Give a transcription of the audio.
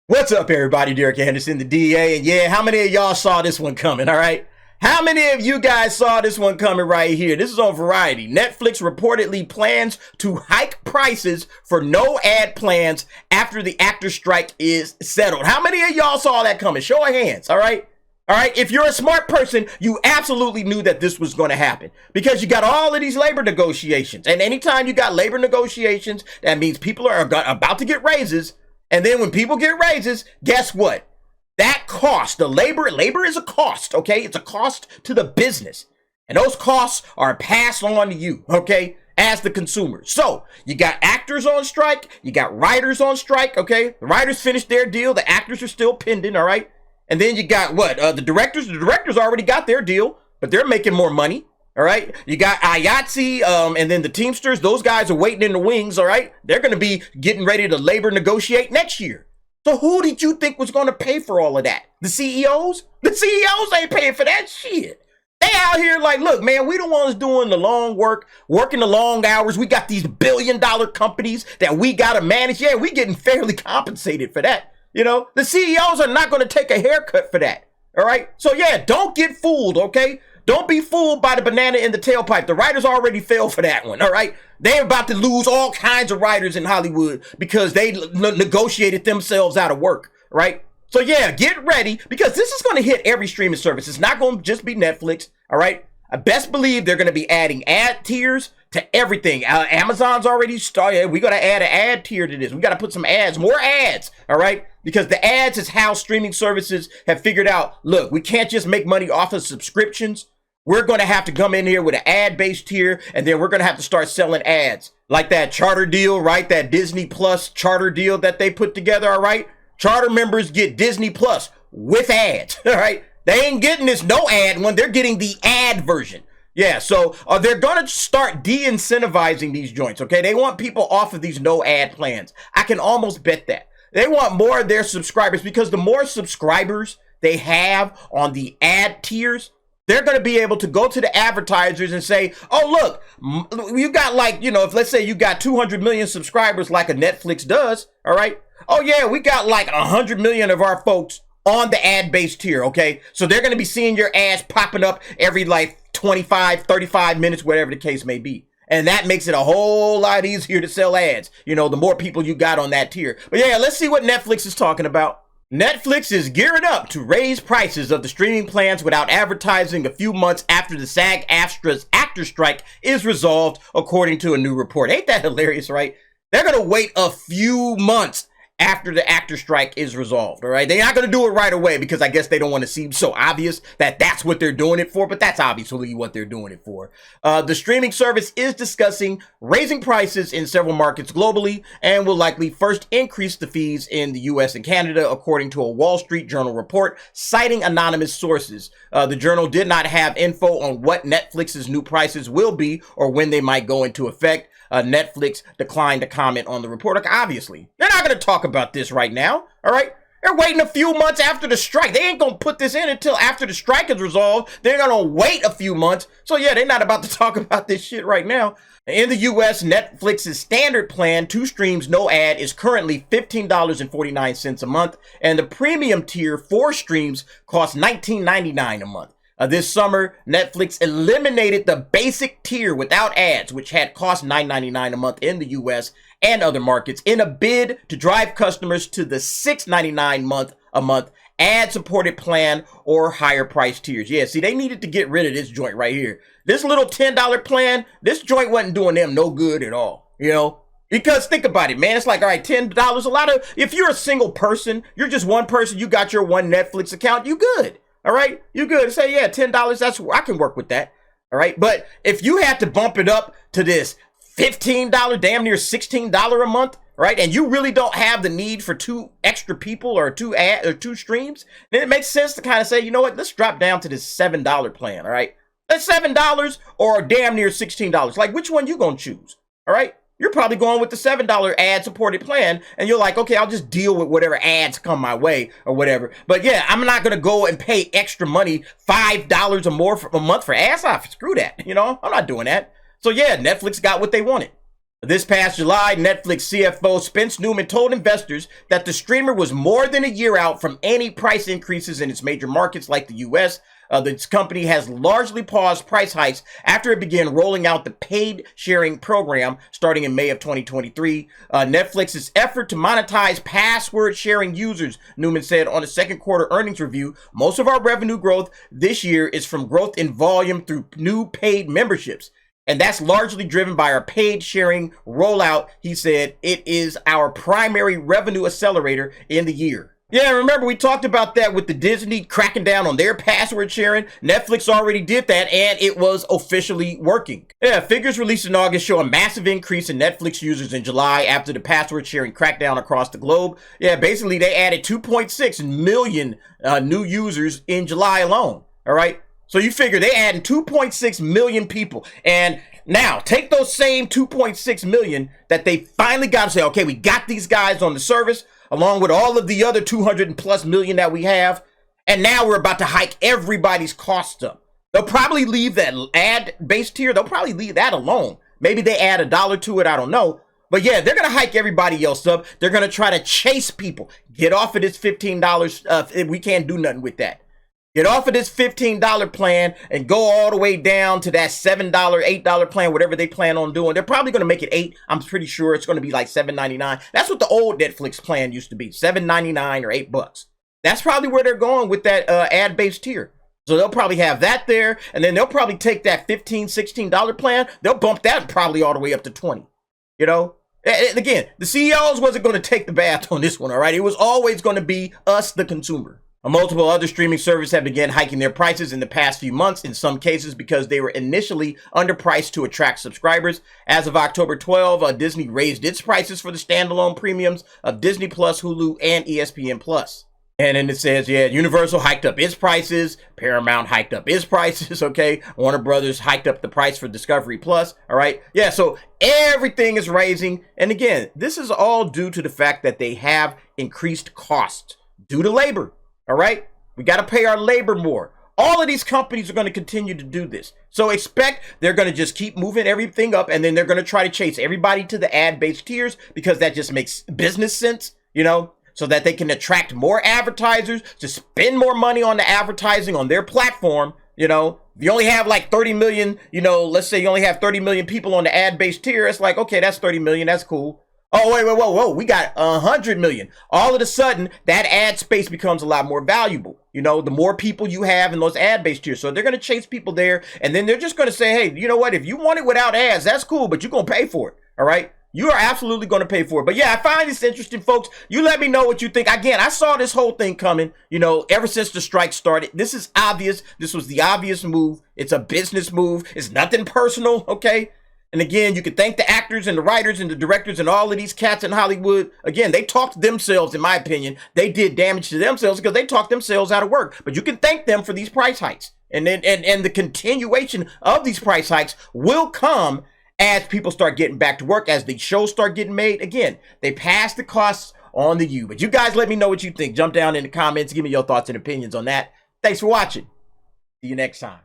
What's up, everybody? Derek Anderson, the DA. And yeah, how many of y'all saw this one coming, all right? How many of you guys saw this one coming right here? This is on Variety. Netflix reportedly plans to hike prices for no ad plans after the actor strike is settled. How many of y'all saw that coming? Show of hands, all right? All right, if you're a smart person, you absolutely knew that this was going to happen because you got all of these labor negotiations. And anytime you got labor negotiations, that means people are about to get raises. And then when people get raises, guess what? That cost, the labor is a cost, okay? It's a cost to the business. And those costs are passed on to you, okay? As the consumer. So you got actors on strike, you got writers on strike, okay? The writers finished their deal, the actors are still pending, all right? And then you got what? The directors already got their deal, but they're making more money. All right, you got IATSE, and then the Teamsters. Those guys are waiting in the wings. All right, they're going to be getting ready to labor negotiate next year. So who did you think was going to pay for all of that? The CEOs? The CEOs ain't paying for that shit. They out here like, look, man, we the ones doing the long work, working the long hours. We got these billion-dollar companies that we got to manage. Yeah, we getting fairly compensated for that. You know, the CEOs are not going to take a haircut for that. All right, so yeah, don't get fooled, okay? Don't be fooled by the banana in the tailpipe. The writers already fell for that one, all right? They're about to lose all kinds of writers in Hollywood because they negotiated themselves out of work, right? So yeah, get ready because this is going to hit every streaming service. It's not going to just be Netflix, all right? I best believe they're going to be adding ad tiers to everything. Amazon's already started. We got to add an ad tier to this. We got to put some ads, more ads, all right? Because the ads is how streaming services have figured out, look, we can't just make money off of subscriptions. We're going to have to come in here with an ad-based tier, and then we're going to have to start selling ads. Like that Charter deal, right? That Disney Plus Charter deal that they put together, all right? Charter members get Disney Plus with ads, all right? They ain't getting this no ad one. They're getting the ad version. Yeah, so they're going to start de-incentivizing these joints, okay? They want people off of these no ad plans. I can almost bet that. They want more of their subscribers because the more subscribers they have on the ad tiers, they're going to be able to go to the advertisers and say, oh, look, you got like, you know, if let's say you got 200 million subscribers like a Netflix does, all right? Oh, yeah, we got like 100 million of our folks on the ad-based tier, okay? So they're going to be seeing your ads popping up every like 25, 35 minutes, whatever the case may be. And that makes it a whole lot easier to sell ads, you know, the more people you got on that tier. But yeah, let's see what Netflix is talking about. Netflix is gearing up to raise prices of the streaming plans without advertising a few months after the SAG-AFTRA's actor strike is resolved, according to a new report. Ain't that hilarious, right? They're going to wait a few months after the actor strike is resolved, all right? They're not going to do it right away because I guess they don't want to seem so obvious that that's what they're doing it for, but that's obviously what they're doing it for. The streaming service is discussing raising prices in several markets globally and will likely first increase the fees in the US and Canada, according to a Wall Street Journal report citing anonymous sources. The journal did not have info on what Netflix's new prices will be or when they might go into effect. Netflix declined to comment on the report. Like, obviously, they're not going to talk about this right now, all right? They're waiting a few months after the strike. They ain't going to put this in until after the strike is resolved. They're going to wait a few months. So, yeah, they're not about to talk about this shit right now. In the U.S., Netflix's standard plan, 2 streams, no ad, is currently $15.49 a month, and the premium tier, 4 streams, costs $19.99 a month. This summer, Netflix eliminated the basic tier without ads, which had cost $9.99 a month in the US and other markets, in a bid to drive customers to the $6.99 a month ad-supported plan or higher price tiers. Yeah, see, they needed to get rid of this joint right here. This little $10 plan, this joint wasn't doing them no good at all, you know? Because think about it, man. It's like, all right, $10, a lot of, if you're a single person, you're just one person, you got your one Netflix account, you good. All right, you good. Say, yeah, $10, that's, I can work with that. All right, but if you had to bump it up to this $15, damn near $16 a month, right, and you really don't have the need for 2 extra people or 2 streams, then it makes sense to kind of say, you know what, let's drop down to this $7 plan, all right? That's $7 or damn near $16. Like, which one you gonna choose, all right? You're probably going with the $7 ad-supported plan, and you're like, okay, I'll just deal with whatever ads come my way or whatever. But yeah, I'm not going to go and pay extra money, $5 or more for a month for ads. Screw that, you know? I'm not doing that. So yeah, Netflix got what they wanted. This past July, Netflix CFO Spence Newman told investors that the streamer was more than a year out from any price increases in its major markets like the U.S. This company has largely paused price hikes after it began rolling out the paid sharing program starting in May of 2023. Netflix's effort to monetize password sharing users, Newman said on a second quarter earnings review. Most of our revenue growth this year is from growth in volume through new paid memberships. And that's largely driven by our paid sharing rollout. He said it is our primary revenue accelerator in the year. Yeah, remember we talked about that with the Disney cracking down on their password sharing. Netflix already did that and it was officially working. Yeah, figures released in August show a massive increase in Netflix users in July after the password sharing crackdown across the globe. Yeah, basically they added 2.6 million new users in July alone. All right. So you figure they adding 2.6 million people. And now take those same 2.6 million that they finally got to say, okay, we got these guys on the service along with all of the other 200 plus million that we have. And now we're about to hike everybody's costs up. They'll probably leave that ad-based tier. They'll probably leave that alone. Maybe they add $1 to it. I don't know. But yeah, they're going to hike everybody else up. They're going to try to chase people. Get off of this $15. We can't do nothing with that. Get off of this $15 plan and go all the way down to that $7, $8 plan, whatever they plan on doing. They're probably going to make it $8. I'm pretty sure it's going to be like $7.99. That's what the old Netflix plan used to be, $7.99 or $8. That's probably where they're going with that ad-based tier. So they'll probably have that there, and then they'll probably take that $15, $16 plan. They'll bump that probably all the way up to $20. You know? And again, the CEOs wasn't going to take the bath on this one, all right? It was always going to be us, the consumer. Multiple other streaming services have begun hiking their prices in the past few months, in some cases because they were initially underpriced to attract subscribers. As of October 12, Disney raised its prices for the standalone premiums of Disney Plus, Hulu, and ESPN Plus. And then it says, yeah, Universal hiked up its prices, Paramount hiked up its prices, okay? Warner Brothers hiked up the price for Discovery Plus, all right? Yeah, so everything is raising. And again, this is all due to the fact that they have increased costs due to labor. All right, we got to pay our labor more. All of these companies are going to continue to do this. So expect they're going to just keep moving everything up, and then they're going to try to chase everybody to the ad-based tiers because that just makes business sense, you know, so that they can attract more advertisers to spend more money on the advertising on their platform. You know, if you only have like 30 million, you know, let's say you only have 30 million people on the ad-based tier. It's like, okay, that's 30 million. That's cool. Oh, wait, whoa. We got 100 million. All of a sudden, that ad space becomes a lot more valuable. You know, the more people you have in those ad-based tiers. So they're going to chase people there. And then they're just going to say, hey, you know what? If you want it without ads, that's cool, but you're going to pay for it. All right. You are absolutely going to pay for it. But yeah, I find this interesting, folks. You let me know what you think. Again, I saw this whole thing coming, you know, ever since the strike started. This is obvious. This was the obvious move. It's a business move. It's nothing personal. Okay. And again, you can thank the actors and the writers and the directors and all of these cats in Hollywood. Again, they talked themselves, in my opinion. They did damage to themselves because they talked themselves out of work. But you can thank them for these price hikes. And then and the continuation of these price hikes will come as people start getting back to work, as the shows start getting made. Again, they pass the costs on to you. But you guys let me know what you think. Jump down in the comments. Give me your thoughts and opinions on that. Thanks for watching. See you next time.